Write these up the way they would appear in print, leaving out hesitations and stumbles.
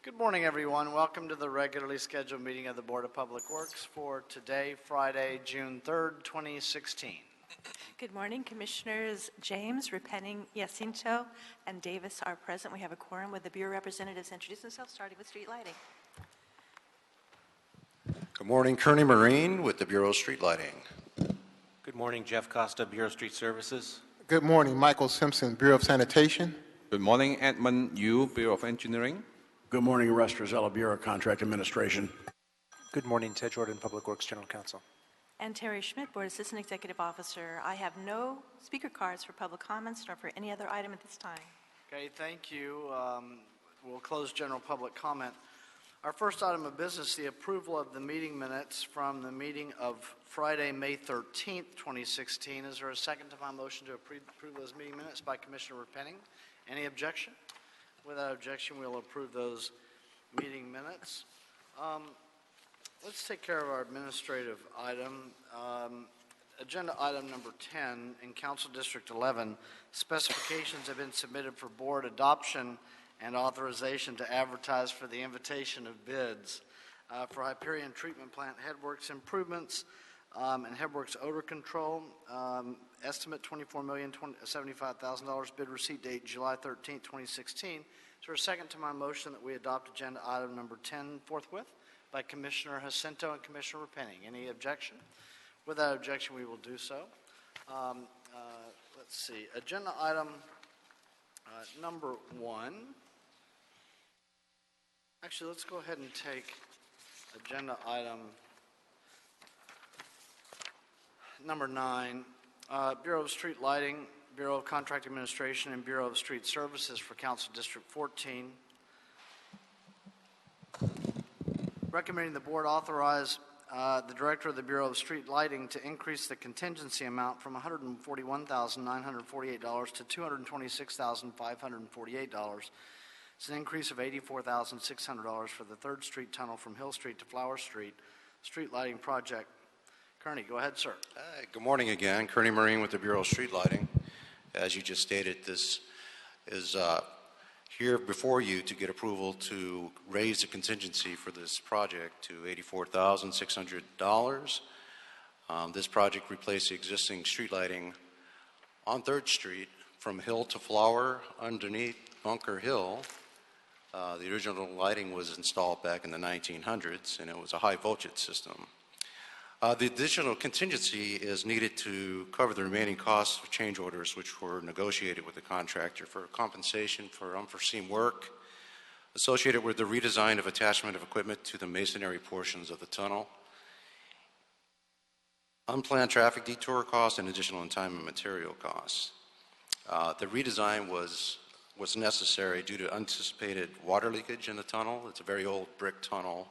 Good morning, everyone. Welcome to the regularly scheduled meeting of the Board of Public Works for today, Friday, June 3rd, 2016. Good morning. Commissioners James, Repenning, Jacinto, and Davis are present. We have a quorum. With the Bureau representatives introduce themselves, starting with street lighting. Good morning, Kearney Marine with the Bureau of Street Lighting. Good morning, Jeff Costa, Bureau of Street Services. Good morning, Michael Simpson, Bureau of Sanitation. Good morning, Edmund Yu, Bureau of Engineering. Good morning, Russ Drizella, Bureau of Contract Administration. Good morning, Ted Jordan, Public Works General Counsel. And Terry Schmidt, Board Assistant Executive Officer. I have no speaker cards for public comments nor for any other item at this time. Okay, thank you. We'll close general public comment. Our first item of business, the approval of the meeting minutes from the meeting of Friday, May 13th, 2016. Is there a second to my motion to approve those meeting minutes by Commissioner Repenning? Any objection? Without objection, we'll approve those meeting minutes. Let's take care of our administrative item. Agenda item number 10 in Council District 11, specifications have been submitted for board adoption and authorization to advertise for the invitation of bids for Hyperion Treatment Plant headworks improvements and headworks odor control. Estimate $24,075,000. Bid receipt date July 13th, 2016. Is there a second to my motion that we adopt agenda item number 10 forthwith by Commissioner Jacinto and Commissioner Repenning? Any objection? Without objection, we will do so. Let's see. Agenda item number 1. Actually, let's go ahead and take agenda item number 9. Bureau of Street Lighting, Bureau of Contract Administration, and Bureau of Street Services for Council District 14. Recommending the board authorize the Director of the Bureau of Street Lighting to increase the contingency amount from $141,948 to $226,548. It's an increase of $84,600 for the 3rd Street Tunnel from Hill Street to Flower Street street lighting project. Kearney, go ahead, sir. Good morning again. Kearney Marine with the Bureau of Street Lighting. As you just stated, this is here before you to get approval to raise the contingency for this project to $84,600. This project replaced the existing street lighting on 3rd Street from Hill to Flower underneath Bunker Hill. The original lighting was installed back in the 1900s, and it was a high voltage system. The additional contingency is needed to cover the remaining costs of change orders which were negotiated with the contractor for compensation for unforeseen work associated with the redesign of attachment of equipment to the masonry portions of the tunnel, unplanned traffic detour costs, and additional and time and material costs. The redesign was necessary due to anticipated water leakage in the tunnel. It's a very old brick tunnel,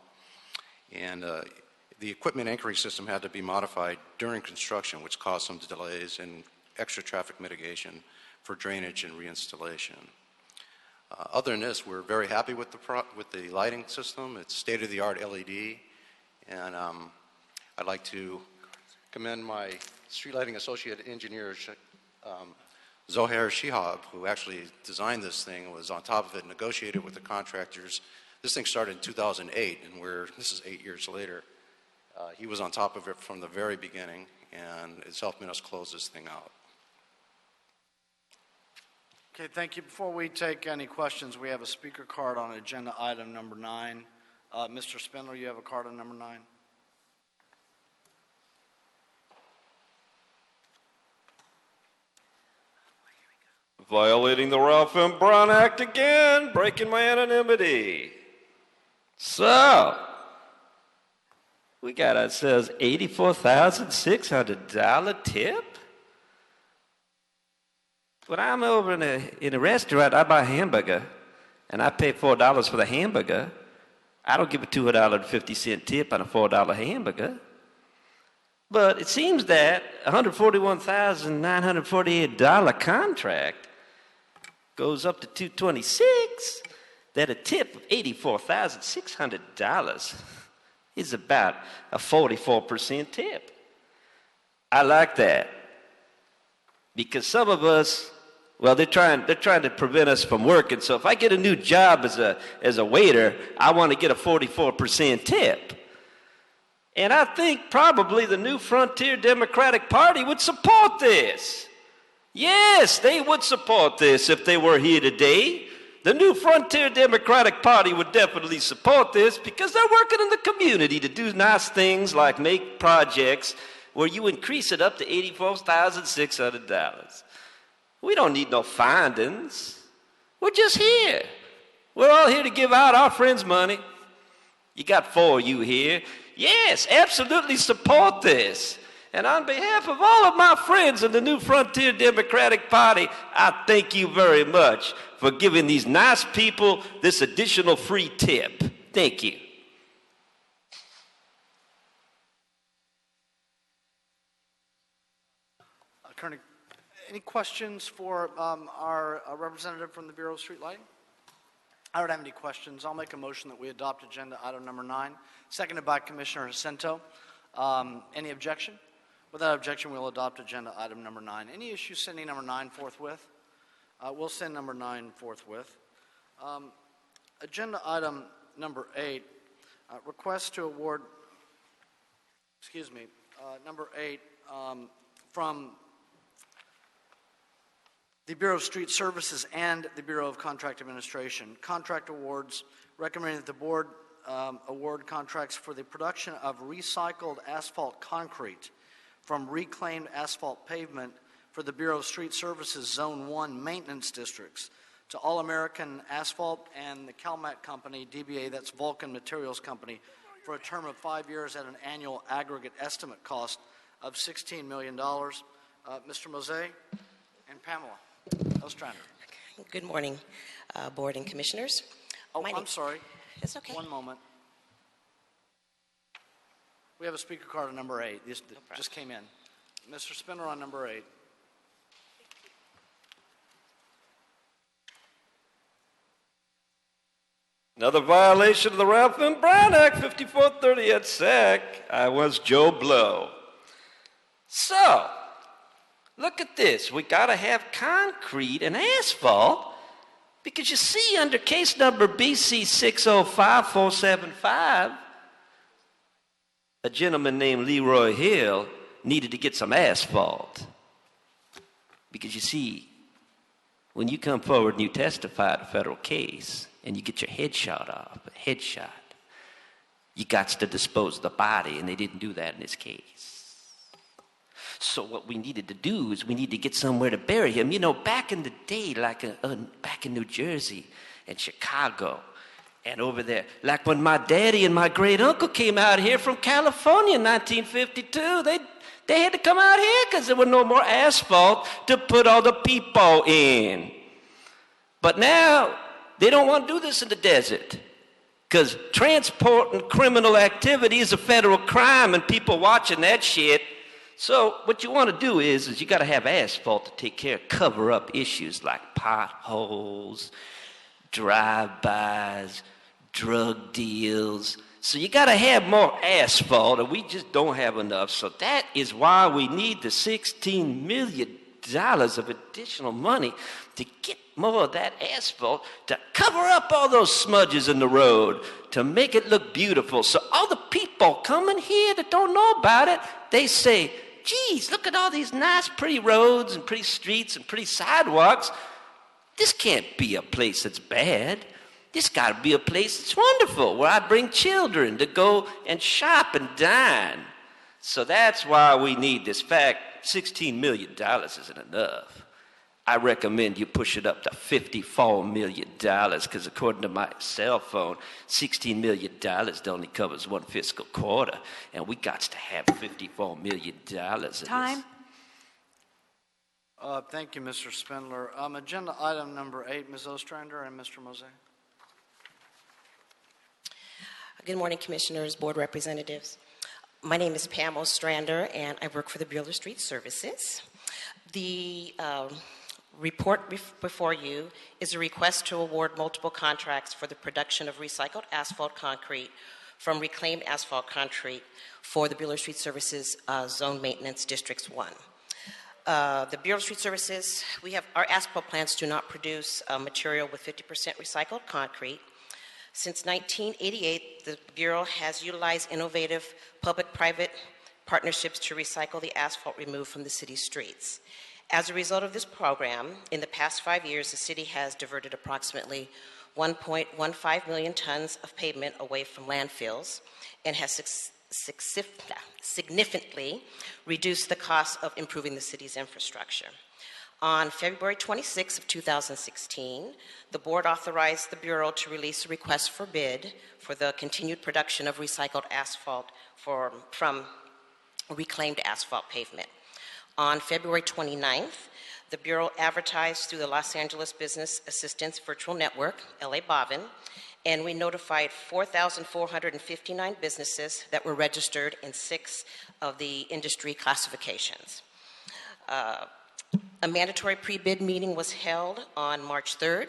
and the equipment anchoring system had to be modified during construction, which caused some delays and extra traffic mitigation for drainage and reinstallation. Other than this, we're very happy with the lighting system. It's state-of-the-art LED, and I'd like to commend my street lighting associate engineer, Zohair Shihab, who actually designed this thing, was on top of it, negotiated with the contractors. This thing started in 2008, and this is 8 years later. He was on top of it from the very beginning, and it's helping us close this thing out. Okay, thank you. Before we take any questions, we have a speaker card on agenda item number 9. Mr. Spindler, you have a card on number 9. Violating the Ralph M. Brown Act again, breaking my anonymity. So, we got ourselves $84,600 tip. When I'm over in a restaurant, I buy a hamburger, and I pay $4 for the hamburger. I don't give a $2.50 tip on a $4 hamburger. But it seems that a $141,948 contract goes up to $226. That a tip of $84,600 is about a 44% tip. I like that, because some of us Well, they're trying to prevent us from working. So if I get a new job as a waiter, I want to get a 44% tip. And I think probably the New Frontier Democratic Party would support this. Yes, they would support this if they were here today. The New Frontier Democratic Party would definitely support this because they're working in the community to do nice things like make projects where you increase it up to $84,600. We don't need no findings. We're just here. We're all here to give out our friends' money. You got 4 of you here. Yes, absolutely support this. And on behalf of all of my friends in the New Frontier Democratic Party, I thank you very much for giving these nice people this additional free tip. Thank you. Attorney, any questions for our representative from the Bureau of Street Lighting? I don't have any questions. I'll make a motion that we adopt agenda item number 9, seconded by Commissioner Jacinto. Any objection? Without objection, we'll adopt agenda item number 9. Any issues sending number 9 forthwith? We'll send number 9 forthwith. Agenda item number 8, request to award, number 8, from the Bureau of Street Services and the Bureau of Contract Administration. Contract awards, recommending that the board award contracts for the production of recycled asphalt concrete from reclaimed asphalt pavement for the Bureau of Street Services Zone 1 maintenance districts to All American Asphalt and the Calmat Company, DBA, that's Vulcan Materials Company, for a term of 5 years at an annual aggregate estimate cost of $16 million. Mr. Mose and Pamela Ostrander. Good morning, Board and Commissioners. Oh, I'm sorry. It's okay. One moment. We have a speaker card on number 8. This just came in. Mr. Spindler on number 8. Another violation of the Ralph M. Brown Act, 5430 at SAC. I was Joe Blow. So, look at this. We got to have concrete and asphalt because you see under case number BC 605475, a gentleman named Leroy Hill needed to get some asphalt. Because you see, when you come forward and you testify at a federal case and you get your head shot off, you got to dispose of the body, and they didn't do that in this case. So what we needed to do is we need to get somewhere to bury him. You know, back in the day, like back in New Jersey and Chicago and over there, like when my daddy and my great uncle came out here from California in 1952, they had to come out here because there was no more asphalt to put all the people in. But now they don't want to do this in the desert because transporting criminal activity is a federal crime and people watching that shit. So what you want to do is you got to have asphalt to take care of cover up issues like potholes, drive-bys, drug deals. So you got to have more asphalt, and we just don't have enough. So that is why we need the $16 million of additional money to get more of that asphalt to cover up all those smudges in the road, to make it look beautiful. So all the people coming here that don't know about it, they say, geez, look at all these nice, pretty roads and pretty streets and pretty sidewalks. This can't be a place that's bad. This got to be a place that's wonderful, where I bring children to go and shop and dine. So that's why we need this. Fact, $16 million isn't enough. I recommend you push it up to $54 million, because according to my cell phone, $16 million only covers one fiscal quarter, and we got to have $54 million. Time. Thank you, Mr. Spindler. Agenda item number 8, Ms. Ostrander and Mr. Mose. Good morning, Commissioners, Board Representatives. My name is Pam Ostrander, and I work for the Bureau of Street Services. The report before you is a request to award multiple contracts for the production of recycled asphalt concrete from reclaimed asphalt concrete for the Bureau of Street Services Zone Maintenance Districts 1. The Bureau of Street Services, our asphalt plants do not produce material with 50% recycled concrete. Since 1988, the Bureau has utilized innovative public-private partnerships to recycle the asphalt removed from the city's streets. As a result of this program, in the past 5 years, the city has diverted approximately 1.15 million tons of pavement away from landfills and has significantly reduced the cost of improving the city's infrastructure. On February 26 of 2016, the board authorized the Bureau to release a request for bid for the continued production of recycled asphalt from reclaimed asphalt pavement. On February 29th, the Bureau advertised through the Los Angeles Business Assistance Virtual Network, LA Bobbin, and we notified 4,459 businesses that were registered in 6 of the industry classifications. A mandatory pre-bid meeting was held on March 3rd,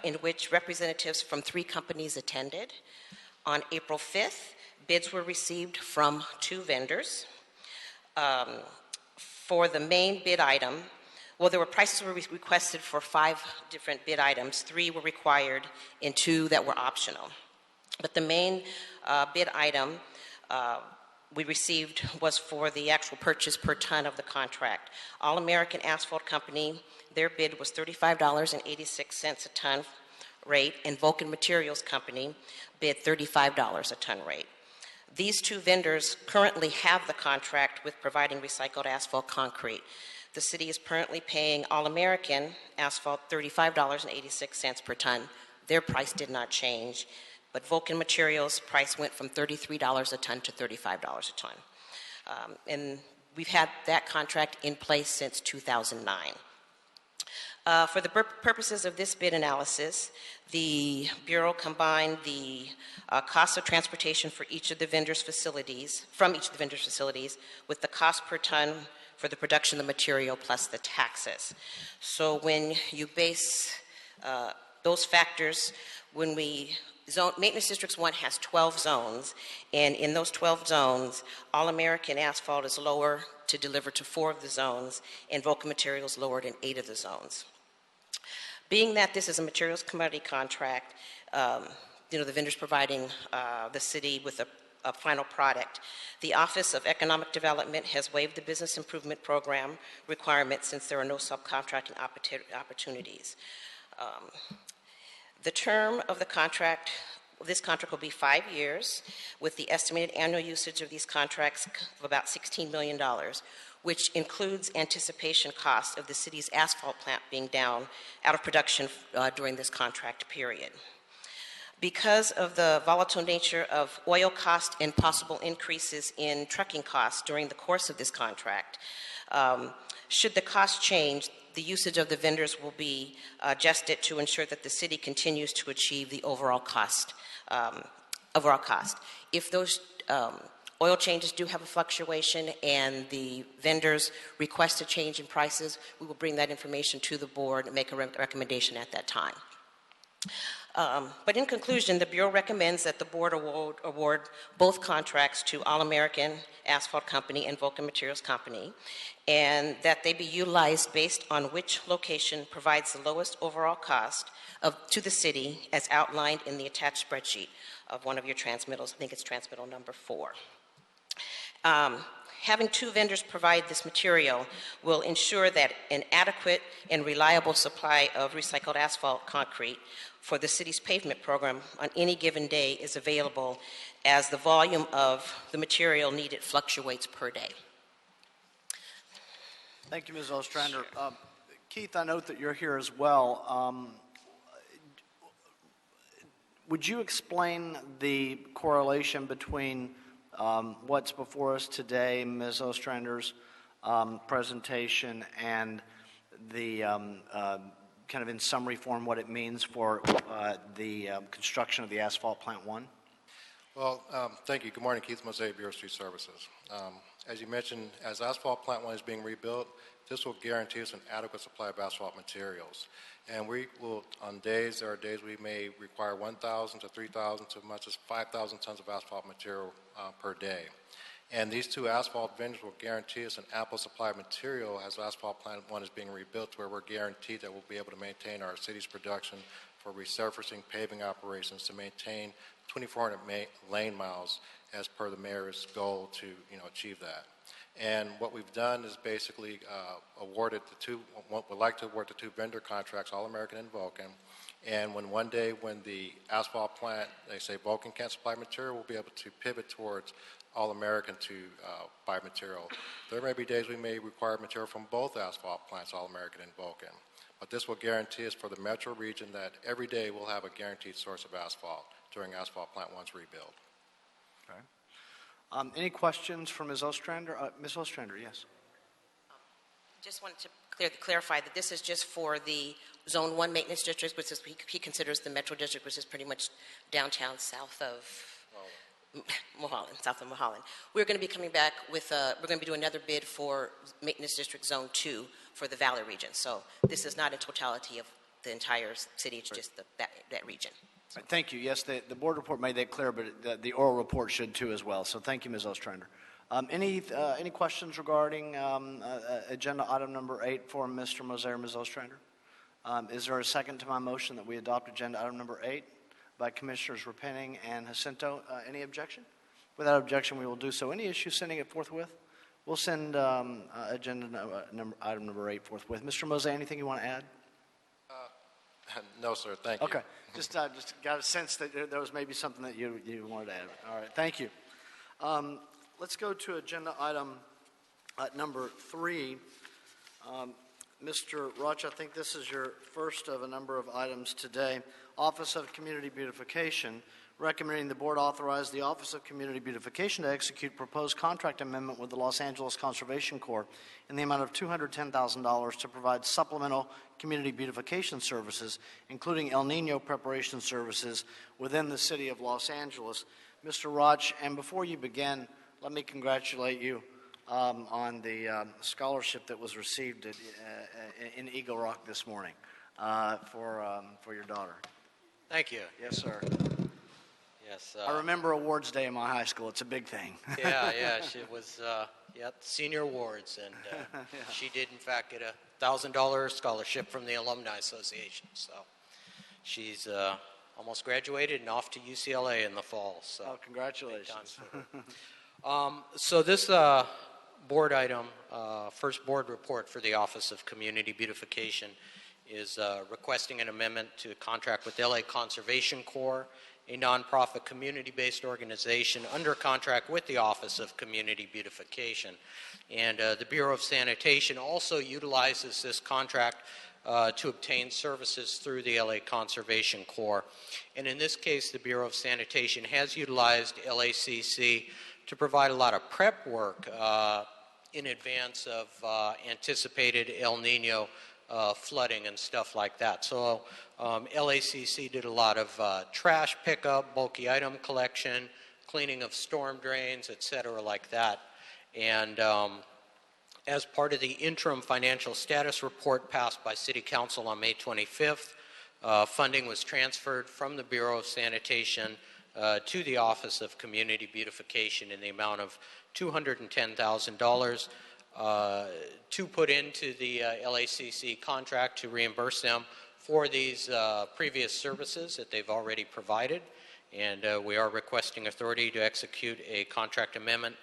in which representatives from 3 companies attended. On April 5th, bids were received from 2 vendors. For the main bid item, prices were requested for 5 different bid items. 3 were required and 2 that were optional. But the main bid item we received was for the actual purchase per ton of the contract. All American Asphalt Company, their bid was $35.86 a ton rate, and Vulcan Materials Company bid $35 a ton rate. These 2 vendors currently have the contract with providing recycled asphalt concrete. The city is currently paying All American Asphalt $35.86 per ton. Their price did not change, but Vulcan Materials' price went from $33 a ton to $35 a ton. And we've had that contract in place since 2009. For the purposes of this bid analysis, the Bureau combined the cost of transportation for each of the vendors' facilities, with the cost per ton for the production of the material plus the taxes. So when you base those factors, Maintenance District 1 has 12 zones, and in those 12 zones, All American Asphalt is lower to deliver to 4 of the zones, and Vulcan Materials lowered in 8 of the zones. Being that this is a materials commodity contract, the vendors providing the city with a final product, the Office of Economic Development has waived the business improvement program requirement since there are no subcontracting opportunities. The term of the contract, this contract will be 5 years, with the estimated annual usage of these contracts of about $16 million, which includes anticipation costs of the city's asphalt plant being out of production during this contract period. Because of the volatile nature of oil cost and possible increases in trucking costs during the course of this contract, should the cost change, the usage of the vendors will be adjusted to ensure that the city continues to achieve the overall cost. If those oil changes do have a fluctuation and the vendors request a change in prices, we will bring that information to the board and make a recommendation at that time. But in conclusion, the Bureau recommends that the board award both contracts to All American Asphalt Company and Vulcan Materials Company, and that they be utilized based on which location provides the lowest overall cost to the city, as outlined in the attached spreadsheet of one of your transmittals. I think it's transmittal number 4. Having 2 vendors provide this material will ensure that an adequate and reliable supply of recycled asphalt concrete for the city's pavement program on any given day is available, as the volume of the material needed fluctuates per day. Thank you, Ms. Ostrander. Keith, I note that you're here as well. Would you explain the correlation between what's before us today, Ms. Ostrander's presentation, and the kind of in summary form what it means for the construction of the Asphalt Plant 1? Well, thank you. Good morning, Keith Mosaic, Bureau of Street Services. As you mentioned, as Asphalt Plant 1 is being rebuilt, this will guarantee us an adequate supply of asphalt materials. And we will, there are days we may require 1,000 to 3,000 to as much as 5,000 tons of asphalt material per day. And these two asphalt vendors will guarantee us an ample supply of material as asphalt plant 1 is being rebuilt, to where we're guaranteed that we'll be able to maintain our city's production for resurfacing paving operations to maintain 2,400 lane miles as per the mayor's goal to achieve that. And what we've done is basically would like to award the two vendor contracts, All American and Vulcan. And when the asphalt plant, they say Vulcan can't supply material, we'll be able to pivot towards All American to buy material. There may be days we may require material from both asphalt plants, All American and Vulcan. But this will guarantee us for the metro region that every day we'll have a guaranteed source of asphalt during asphalt plant 1's rebuild. Okay. Any questions for Ms. Ostrander? Ms. Ostrander, yes. Just wanted to clarify that this is just for the Zone 1 maintenance district, which is, he considers the Metro District, which is pretty much downtown south of Mulholland, south of Mulholland. We're going to be coming back with, we're going to be doing another bid for Maintenance District Zone 2 for the Valley region. So this is not in totality of the entire city, it's just that region. Right, thank you. Yes, the board report made that clear, but the oral report should too as well. So thank you, Ms. Ostrander. Any questions regarding agenda item number 8 for Mr. Moser and Ms. Ostrander? Is there a second to my motion that we adopt agenda item number 8 by Commissioners Repenning and Jacinto? Any objection? Without objection, we will do so. Any issue sending it forthwith? We'll send agenda item number 8 forthwith. Mr. Moser, anything you want to add? No, sir. Thank you. Okay. Just got a sense that there was maybe something that you wanted to add. All right. Thank you. Let's go to agenda item number 3. Mr. Roch, I think this is your first of a number of items today. Office of Community Beautification, recommending the board authorize the Office of Community Beautification to execute proposed contract amendment with the Los Angeles Conservation Corps in the amount of $210,000 to provide supplemental community beautification services, including El Nino preparation services within the city of Los Angeles. Mr. Roch, and before you begin, let me congratulate you on the scholarship that was received in Eagle Rock this morning for your daughter. Thank you. Yes, sir. Yes. I remember awards day in my high school. It's a big thing. Yeah. She was senior awards, and she did in fact get a $1,000 scholarship from the Alumni Association. So she's almost graduated and off to UCLA in the fall. So congratulations. So this board item, first board report for the Office of Community Beautification, is requesting an amendment to a contract with LA Conservation Corps, a nonprofit community-based organization under contract with the Office of Community Beautification. And the Bureau of Sanitation also utilizes this contract to obtain services through the LA Conservation Corps. And in this case, the Bureau of Sanitation has utilized LACC to provide a lot of prep work in advance of anticipated El Nino flooding and stuff like that. So LACC did a lot of trash pickup, bulky item collection, cleaning of storm drains, et cetera, like that. And as part of the interim financial status report passed by City Council on May 25th, funding was transferred from the Bureau of Sanitation to the Office of Community Beautification in the amount of $210,000 to put into the LACC contract to reimburse them for these previous services that they've already provided. And we are requesting authority to execute a contract amendment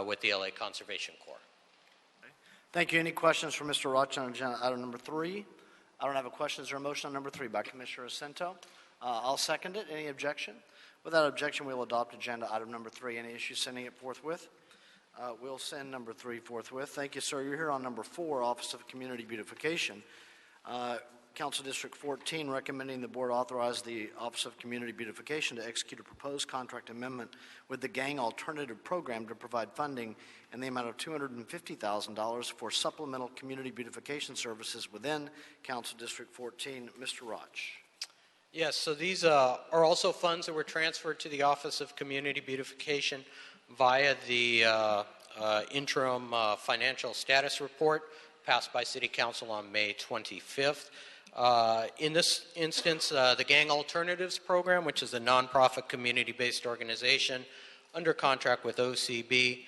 with the LA Conservation Corps. Thank you. Any questions for Mr. Roch on agenda item number 3? I don't have a question. Is there a motion on number 3 by Commissioner Jacinto? I'll second it. Any objection? Without objection, we will adopt agenda item number 3. Any issues sending it forthwith? We'll send number 3 forthwith. Thank you, sir. You're here on number 4, Office of Community Beautification. Council District 14 recommending the board authorize the Office of Community Beautification to execute a proposed contract amendment with the Gang Alternative Program to provide funding in the amount of $250,000 for supplemental community beautification services within Council District 14. Mr. Roch. Yes, so these are also funds that were transferred to the Office of Community Beautification via the interim financial status report passed by City Council on May 25th. In this instance, the Gang Alternatives Program, which is a nonprofit community-based organization under contract with OCB,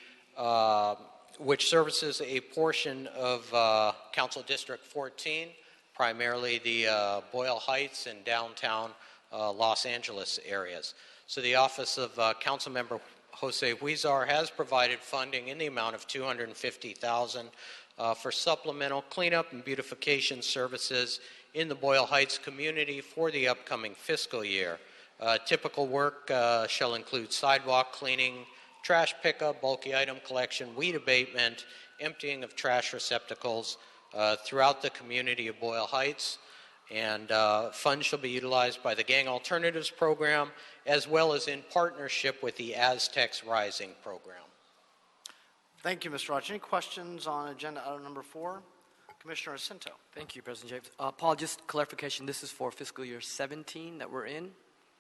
which services a portion of Council District 14, primarily the Boyle Heights and downtown Los Angeles areas. So the Office of Councilmember Jose Huizar has provided funding in the amount of $250,000 for supplemental cleanup and beautification services in the Boyle Heights community for the upcoming fiscal year. Typical work shall include sidewalk cleaning, trash pickup, bulky item collection, weed abatement, emptying of trash receptacles throughout the community of Boyle Heights. And funds shall be utilized by the Gang Alternatives Program as well as in partnership with the Aztecs Rising program. Thank you, Mr. Roch. Any questions on agenda item number 4? Commissioner Jacinto. Thank you, President James. Paul, just clarification, this is for fiscal year 17 that we're in?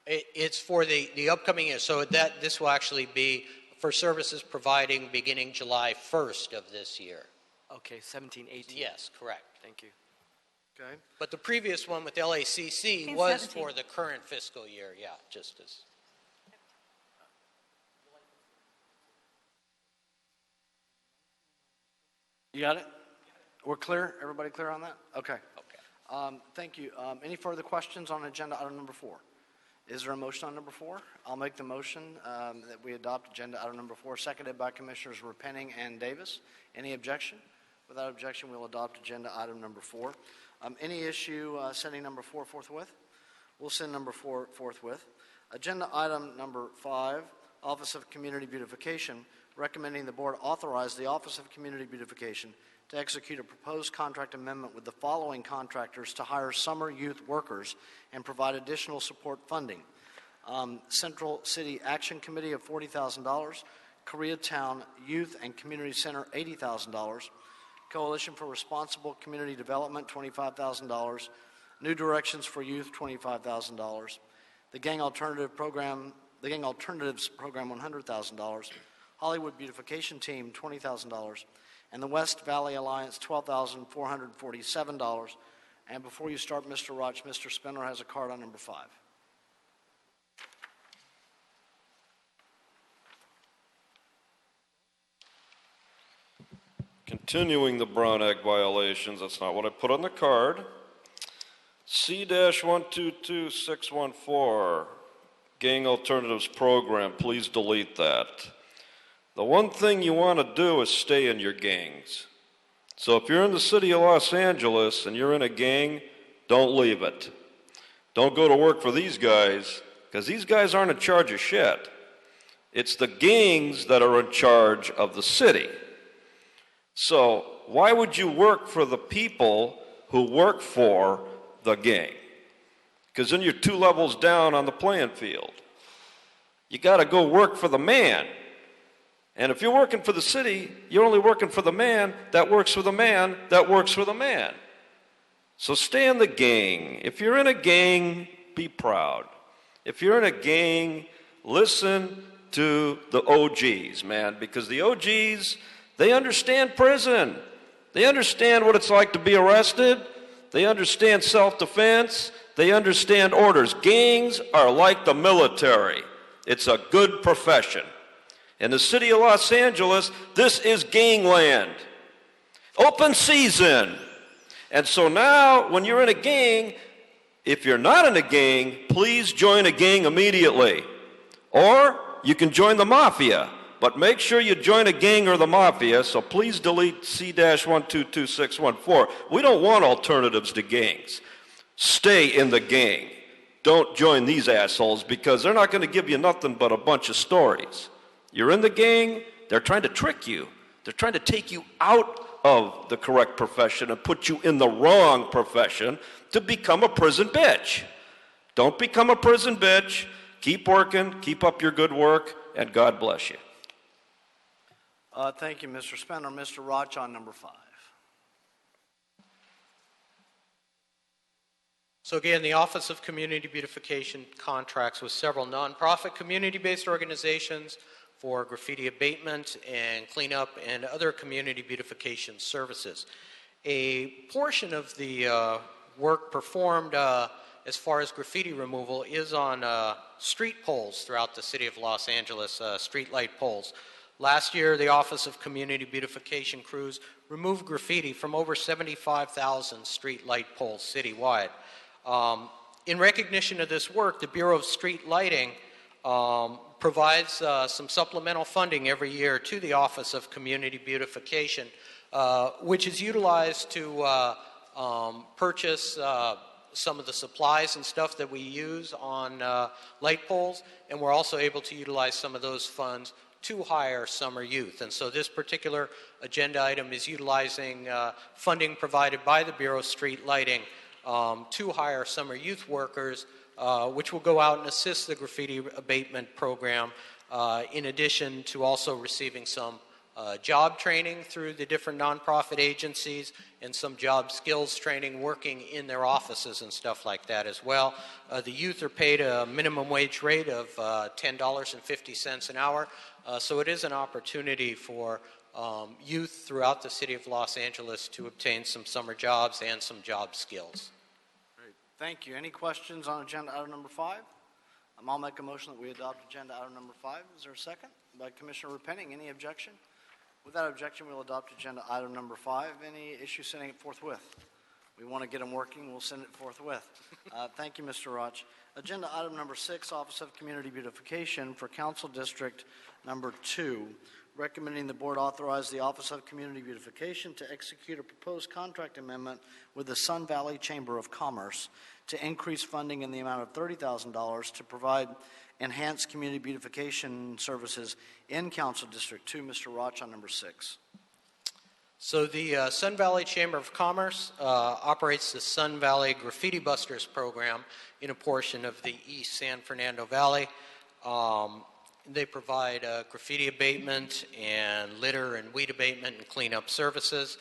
It's for the upcoming year, so this will actually be for services providing beginning July 1st of this year. Okay, 17, 18. Yes, correct. Thank you. Okay. But the previous one with LACC was for the current fiscal year, yeah, just as. You got it? We're clear? Everybody clear on that? Okay. Thank you. Any further questions on agenda item number 4? Is there a motion on number 4? I'll make the motion that we adopt agenda item number 4, seconded by Commissioners Repenning and Davis. Any objection? Without objection, we'll adopt agenda item number 4. Any issue sending number 4 forthwith? We'll send number 4 forthwith. Agenda item number 5, Office of Community Beautification, recommending the board authorize the Office of Community Beautification to execute a proposed contract amendment with the following contractors to hire summer youth workers and provide additional support funding. Central City Action Committee of $40,000, Koreatown Youth and Community Center $80,000, Coalition for Responsible Community Development $25,000, New Directions for Youth $25,000, the Gang Alternatives Program $100,000, Hollywood Beautification Team $20,000, and the West Valley Alliance $12,447. And before you start, Mr. Roch, Mr. Spindler has a card on number 5. Continuing the brown egg violations, that's not what I put on the card. C-122614, Gang Alternatives Program, please delete that. The one thing you want to do is stay in your gangs. So if you're in the city of Los Angeles and you're in a gang, don't leave it. Don't go to work for these guys, because these guys aren't in charge of shit. It's the gangs that are in charge of the city. So why would you work for the people who work for the gang? Because then you're 2 levels down on the playing field. You got to go work for the man. And if you're working for the city, you're only working for the man that works for the man that works for the man. So stay in the gang. If you're in a gang, be proud. If you're in a gang, listen to the OGs, man, because the OGs, they understand prison. They understand what it's like to be arrested. They understand self-defense. They understand orders. Gangs are like the military. It's a good profession. In the city of Los Angeles, this is gangland. Open season. And so now, when you're in a gang, if you're not in a gang, please join a gang immediately. Or you can join the mafia. But make sure you join a gang or the mafia, so please delete C-122614. We don't want alternatives to gangs. Stay in the gang. Don't join these assholes, because they're not going to give you nothing but a bunch of stories. You're in the gang, they're trying to trick you. They're trying to take you out of the correct profession and put you in the wrong profession to become a prison bitch. Don't become a prison bitch. Keep working, keep up your good work, and God bless you. Thank you, Mr. Spindler. Mr. Roch on number 5. So again, the Office of Community Beautification contracts with several nonprofit community-based organizations for graffiti abatement and cleanup and other community beautification services. A portion of the work performed as far as graffiti removal is on street poles throughout the city of Los Angeles, street light poles. Last year, the Office of Community Beautification crews removed graffiti from over 75,000 street light poles citywide. In recognition of this work, the Bureau of Street Lighting provides some supplemental funding every year to the Office of Community Beautification, which is utilized to purchase some of the supplies and stuff that we use on light poles, and we're also able to utilize some of those funds to hire summer youth. And so this particular agenda item is utilizing funding provided by the Bureau of Street Lighting to hire summer youth workers, which will go out and assist the graffiti abatement program, in addition to also receiving some job training through the different nonprofit agencies and some job skills training working in their offices and stuff like that as well. The youth are paid a minimum wage rate of $10.50 an hour, so it is an opportunity for youth throughout the city of Los Angeles to obtain some summer jobs and some job skills. Great. Thank you. Any questions on agenda item number 5? I'll make a motion that we adopt agenda item number 5. Is there a second? By Commissioner Repenning. Any objection? Without objection, we'll adopt agenda item number 5. Any issue sending it forthwith? We want to get them working. We'll send it forthwith. Thank you, Mr. Roch. Agenda item number 6, Office of Community Beautification for Council District number 2, recommending the board authorize the Office of Community Beautification to execute a proposed contract amendment with the Sun Valley Chamber of Commerce to increase funding in the amount of $30,000 to provide enhanced community beautification services in Council District 2. Mr. Roch on number 6. So the Sun Valley Chamber of Commerce operates the Sun Valley Graffiti Busters program in a portion of the East San Fernando Valley. They provide graffiti abatement and litter and weed abatement and cleanup services.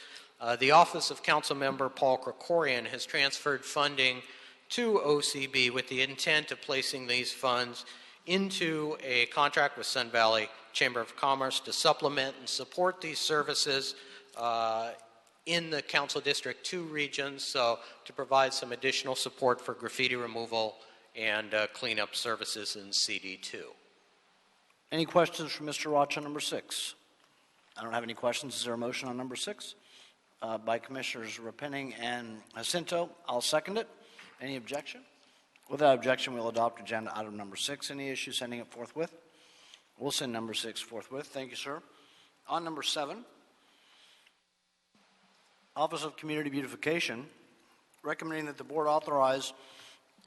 The Office of Council Member Paul Krikorian has transferred funding to OCB with the intent of placing these funds into a contract with Sun Valley Chamber of Commerce to supplement and support these services in the Council District 2 regions, so to provide some additional support for graffiti removal and cleanup services in CD2. Any questions for Mr. Roch on number 6? I don't have any questions. Is there a motion on number 6? By Commissioners Repenning and Jacinto. I'll second it. Any objection? Without objection, we'll adopt agenda item number 6. Any issue sending it forthwith? We'll send number 6 forthwith. Thank you, sir. On number 7, Office of Community Beautification, recommending that the board authorize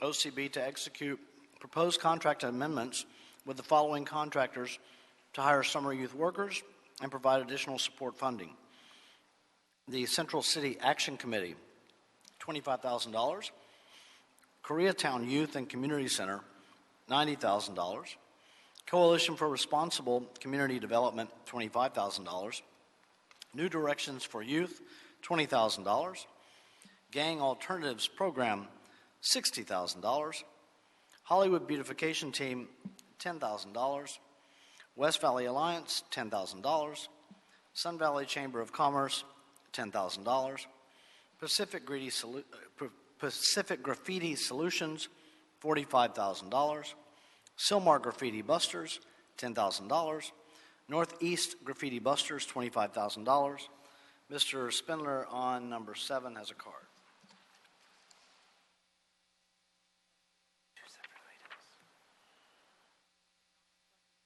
OCB to execute proposed contract amendments with the following contractors to hire summer youth workers and provide additional support funding. The Central City Action Committee, $25,000. Koreatown Youth and Community Center, $90,000. Coalition for Responsible Community Development, $25,000. New Directions for Youth, $20,000. Gang Alternatives Program, $60,000. Hollywood Beautification Team, $10,000. West Valley Alliance, $10,000. Sun Valley Chamber of Commerce, $10,000. Pacific Graffiti Solutions, $45,000. Silmar Graffiti Busters, $10,000. Northeast Graffiti Busters, $25,000. Mr. Spindler on number 7 has a card.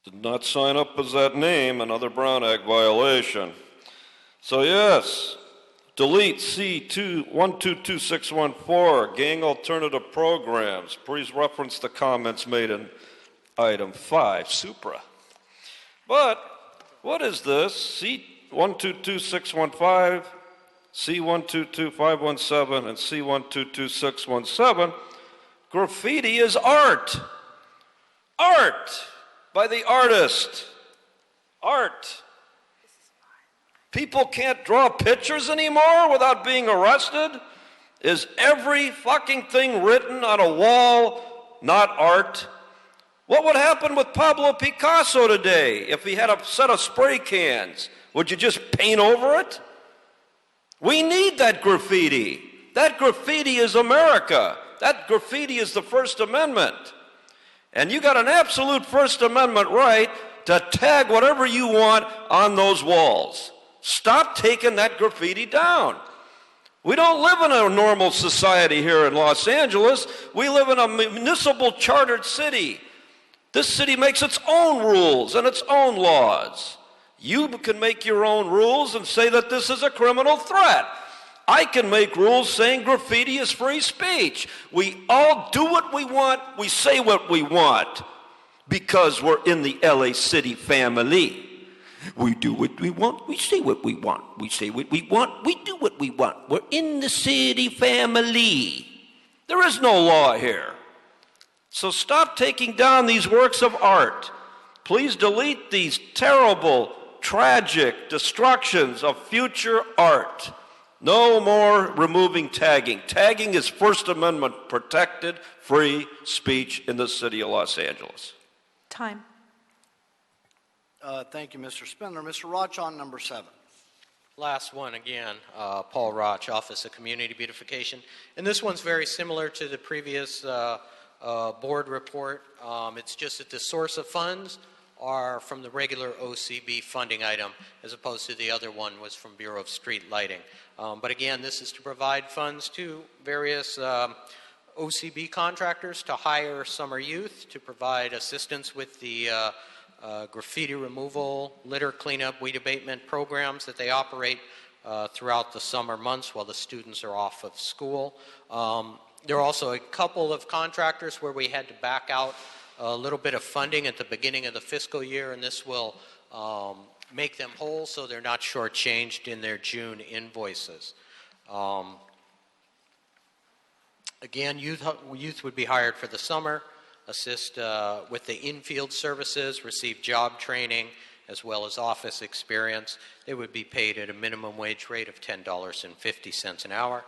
Did not sign up as that name, another Brown Act violation. So yes, delete C122614, Gang Alternative Programs. Please reference the comments made in item 5, Supra. But what is this? C122615, C122517, and C122617. Graffiti is art. Art by the artist. Art. People can't draw pictures anymore without being arrested? Is every fucking thing written on a wall not art? What would happen with Pablo Picasso today if he had a set of spray cans? Would you just paint over it? We need that graffiti. That graffiti is America. That graffiti is the First Amendment. And you got an absolute First Amendment right to tag whatever you want on those walls. Stop taking that graffiti down. We don't live in a normal society here in Los Angeles. We live in a municipal chartered city. This city makes its own rules and its own laws. You can make your own rules and say that this is a criminal threat. I can make rules saying graffiti is free speech. We all do what we want. We say what we want because we're in the LA City family. We do what we want. We say what we want. We say what we want. We do what we want. We're in the city family. There is no law here. So stop taking down these works of art. Please delete these terrible, tragic destructions of future art. No more removing tagging. Tagging is First Amendment protected free speech in the city of Los Angeles. Time. Thank you, Mr. Spindler. Mr. Roch on number 7. Last one again, Paul Roch, Office of Community Beautification. And this one's very similar to the previous board report. It's just that the source of funds are from the regular OCB funding item, as opposed to the other one was from Bureau of Street Lighting. But again, this is to provide funds to various OCB contractors to hire summer youth, to provide assistance with the graffiti removal, litter cleanup, weed abatement programs that they operate throughout the summer months while the students are off of school. There are also a couple of contractors where we had to back out a little bit of funding at the beginning of the fiscal year, and this will make them whole so they're not shortchanged in their June invoices. Again, youth would be hired for the summer, assist with the infield services, receive job training, as well as office experience. They would be paid at a minimum wage rate of $10.50 an hour,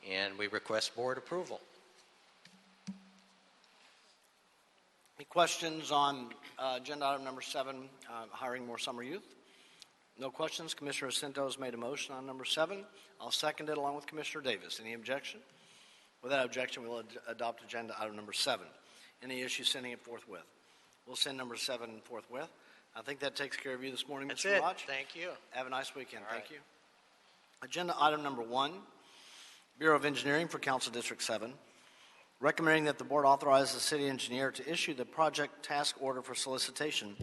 and we request board approval. Any questions on agenda item number 7, hiring more summer youth? No questions. Commissioner Jacinto has made a motion on number 7. I'll second it along with Commissioner Davis. Any objection? Without objection, we'll adopt agenda item number 7. Any issues, sending it forthwith? We'll send number 7 forthwith. I think that takes care of you this morning, Mr. Roch. Thank you. Have a nice weekend. Thank you. Agenda item number 1, Bureau of Engineering for Council District 7. Recommending that the board authorize the city engineer to issue the project task order for solicitation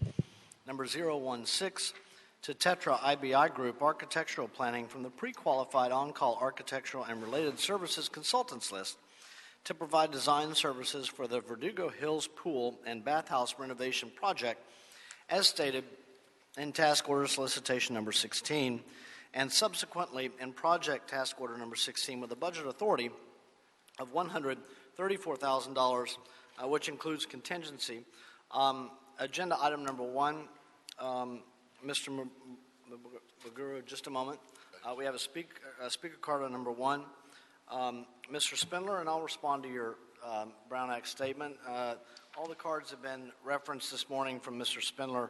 number 016 to Tetra IBI Group Architectural Planning from the pre-qualified on-call architectural and related services consultants list to provide design services for the Verdugo Hills Pool and Bathhouse renovation project as stated in task order solicitation number 16 and subsequently in project task order number 16 with a budget authority of $134,000, which includes contingency. Agenda item number 1, Mr. Maguru, just a moment. We have a speaker card on number 1. Mr. Spindler, and I'll respond to your Brown Act statement. All the cards have been referenced this morning from Mr. Spindler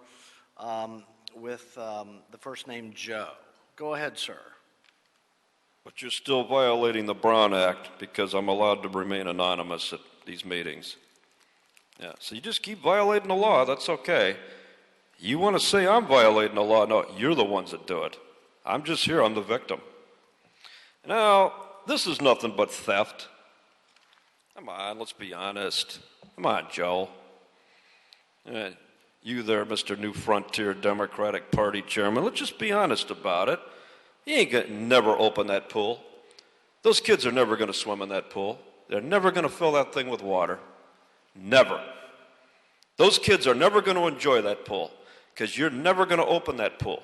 with the first name Joe. Go ahead, sir. But you're still violating the Brown Act because I'm allowed to remain anonymous at these meetings. Yeah, so you just keep violating the law. That's okay. You want to say I'm violating the law? No, you're the ones that do it. I'm just here. I'm the victim. Now, this is nothing but theft. Come on, let's be honest. Come on, Joe. You there, Mr. New Frontier Democratic Party Chairman, let's just be honest about it. You ain't gonna never open that pool. Those kids are never going to swim in that pool. They're never going to fill that thing with water. Never. Those kids are never going to enjoy that pool because you're never going to open that pool.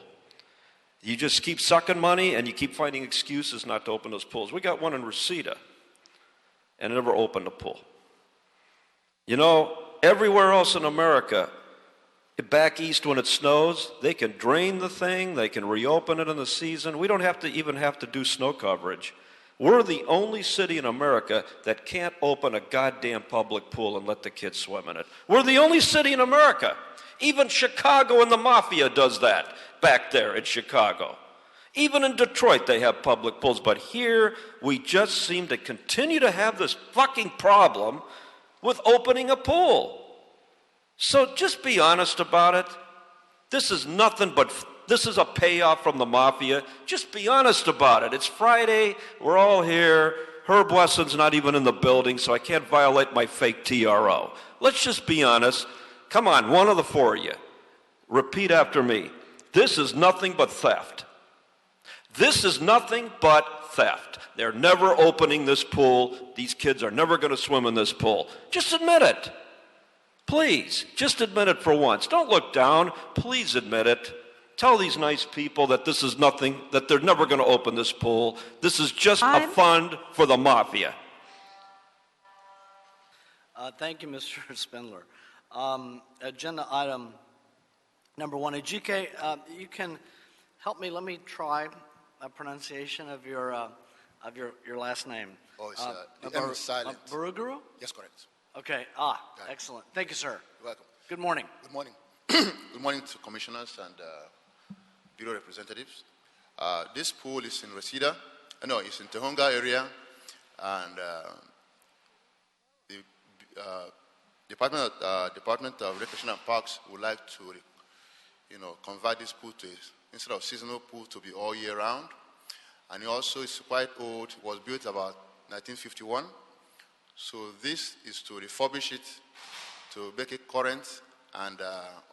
You just keep sucking money and you keep finding excuses not to open those pools. We got one in Reseda and never opened a pool. You know, everywhere else in America, back east when it snows, they can drain the thing, they can reopen it in the season. We don't have to do snow coverage. We're the only city in America that can't open a goddamn public pool and let the kids swim in it. We're the only city in America. Even Chicago and the mafia does that back there in Chicago. Even in Detroit they have public pools, but here we just seem to continue to have this fucking problem with opening a pool. So just be honest about it. This is nothing but, this is a payoff from the mafia. Just be honest about it. It's Friday, we're all here. Herb Wesson's not even in the building, so I can't violate my fake TRO. Let's just be honest. Come on, one of the four of you. Repeat after me. This is nothing but theft. This is nothing but theft. They're never opening this pool. These kids are never going to swim in this pool. Just admit it. Please, just admit it for once. Don't look down. Please admit it. Tell these nice people that this is nothing, that they're never going to open this pool. This is just a fund for the mafia. Thank you, Mr. Spindler. Agenda item number 1. Ejike, you can help me. Let me try a pronunciation of your last name. Oh, it's the M is silent. Baruguru? Yes, correct. Okay. Excellent. Thank you, sir. You're welcome. Good morning. Good morning. Good morning to commissioners and bureau representatives. This pool is in Reseda. No, it's in Tehonga area, and the Department of Recreation and Parks would like to, convert this pool to, instead of seasonal pool, to be all year round. And it also is quite old. It was built about 1951. So this is to refurbish it, to make it current, and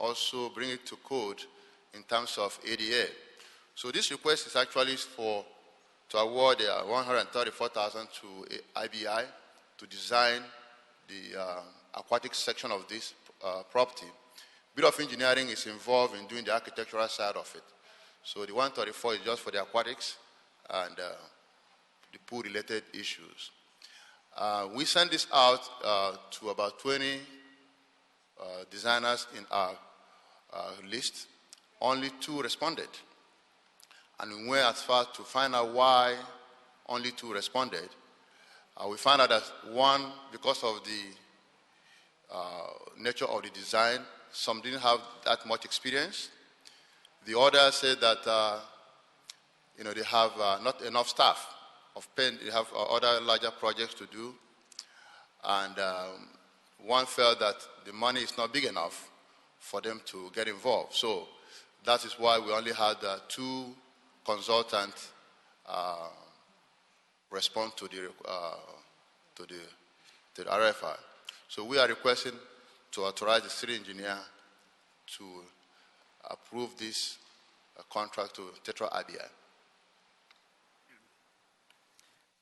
also bring it to code in terms of ADA. So this request is actually to award $134,000 to IBI to design the aquatic section of this property. Bureau of Engineering is involved in doing the architectural side of it. So the 134 is just for the aquatics and the pool-related issues. We sent this out to about 20 designers in our list. Only 2 responded. And we went as far to find out why only 2 responded. We found out that one, because of the nature of the design, some didn't have that much experience. The other said that they have not enough staff. They have other larger projects to do, and one felt that the money is not big enough for them to get involved. So that is why we only had 2 consultants respond to the RFI. So we are requesting to authorize the city engineer to approve this contract to Tetra IBI.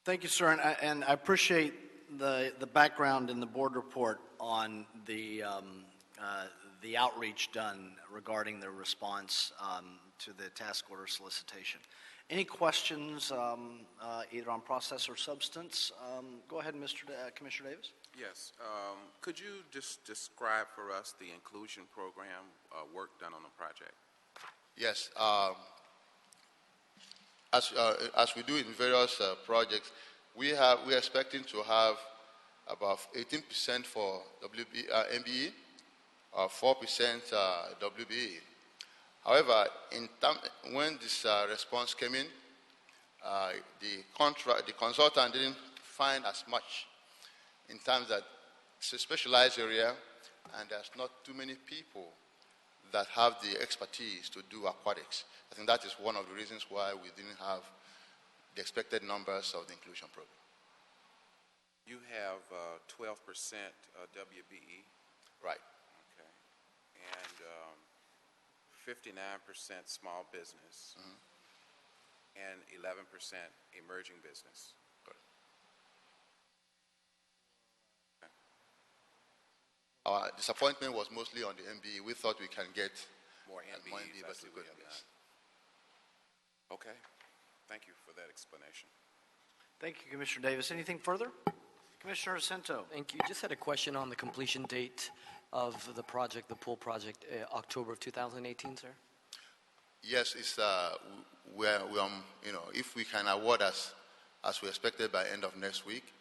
Thank you, sir, and I appreciate the background in the board report on the outreach done regarding the response to the task order solicitation. Any questions either on process or substance? Go ahead, Commissioner Davis. Yes. Could you just describe for us the inclusion program work done on the project? Yes. As we do in various projects, we are expecting to have about 18% for MBE, 4% WBE. However, when this response came in, the consultant didn't find as much in terms that it's a specialized area and there's not too many people that have the expertise to do aquatics. I think that is one of the reasons why we didn't have the expected numbers of the inclusion program. You have 12% WBE. Right. Okay. And 59% small business and 11% emerging business. Okay. Our disappointment was mostly on the MBE. We thought we can get more MBEs. but we couldn't. Okay. Thank you for that explanation. Thank you, Commissioner Davis. Anything further? Commissioner Jacinto. Thank you. Just had a question on the completion date of the project, the pool project, October of 2018, sir? Yes, it's if we can award as we expected by end of next week,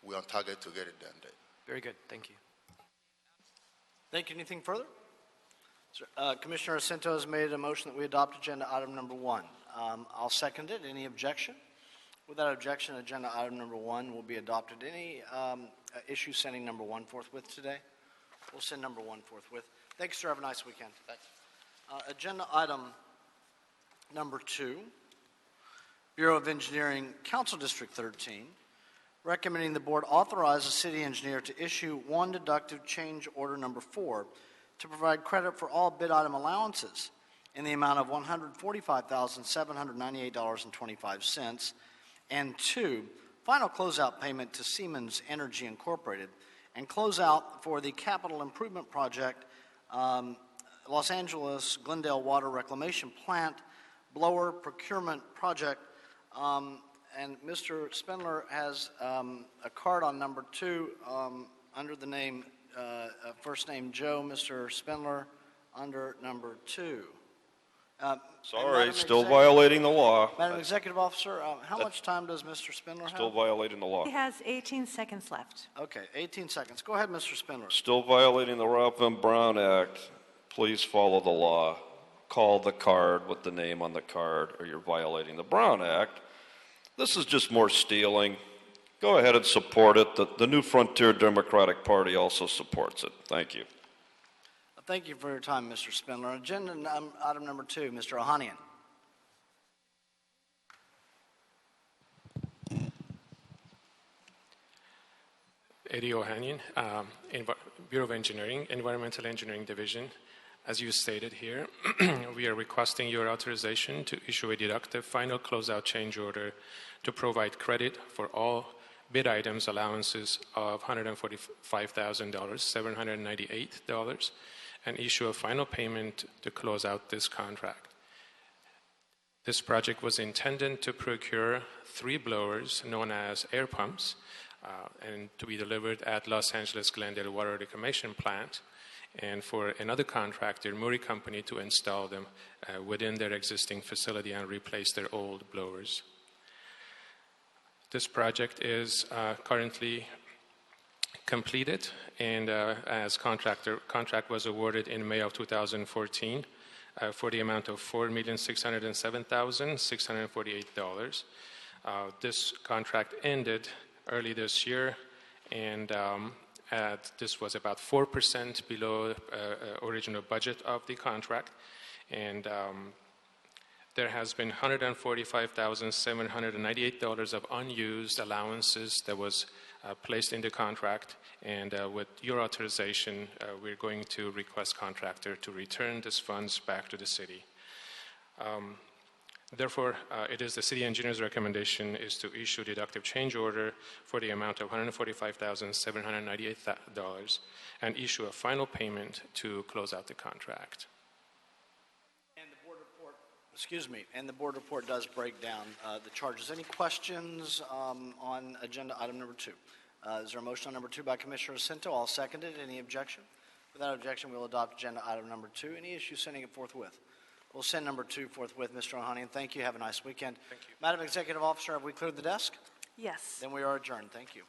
we're on target to get it done then. Very good. Thank you. Thank you. Anything further? Commissioner Jacinto has made a motion that we adopt agenda item number 1. I'll second it. Any objection? Without objection, agenda item number 1 will be adopted. Any issue sending number 1 forthwith today? We'll send number 1 forthwith. Thanks, sir. Have a nice weekend. Thanks. Agenda item number 2, Bureau of Engineering, Council District 13, recommending the board authorize the city engineer to issue one deductive change order number 4 to provide credit for all bid item allowances in the amount of $145,798.25, and 2, final closeout payment to Siemens Energy Incorporated and closeout for the capital improvement project, Los Angeles Glendale Water Reclamation Plant blower procurement project. And Mr. Spindler has a card on number 2 under the name, first name Joe, Mr. Spindler, under number 2. Sorry, still violating the law. Madam Executive Officer, how much time does Mr. Spindler have? Still violating the law. He has 18 seconds left. Okay, 18 seconds. Go ahead, Mr. Spindler. Still violating the Ralph M. Brown Act. Please follow the law. Call the card with the name on the card, or you're violating the Brown Act. This is just more stealing. Go ahead and support it. The New Frontier Democratic Party also supports it. Thank you. Thank you for your time, Mr. Spindler. Agenda item number 2, Mr. Ohanian. Eddie Ohanian, Bureau of Engineering, Environmental Engineering Division. As you stated here, we are requesting your authorization to issue a deductive final closeout change order to provide credit for all bid items allowances of $145,798 and issue a final payment to close out this contract. This project was intended to procure 3 blowers known as air pumps and to be delivered at Los Angeles Glendale Water Reclamation Plant, and for another contractor, Murray Company, to install them within their existing facility and replace their old blowers. This project is currently completed, and as contract was awarded in May of 2014 for the amount of $4,607,648. This contract ended early this year, and this was about 4% below original budget of the contract, and there has been $145,798 of unused allowances that was placed in the contract, and with your authorization, we're going to request contractor to return these funds back to the city. Therefore, it is the city engineer's recommendation is to issue deductive change order for the amount of $145,798 and issue a final payment to close out the contract. And the board report, and the board report does break down the charges. Any questions on agenda item number 2? Is there a motion on number 2 by Commissioner Jacinto? I'll second it. Any objection? Without objection, we'll adopt agenda item number 2. Any issue sending it forthwith? We'll send number 2 forthwith, Mr. Ohanian. Thank you. Have a nice weekend. Thank you. Madam Executive Officer, have we cleared the desk? Yes. Then we are adjourned. Thank you.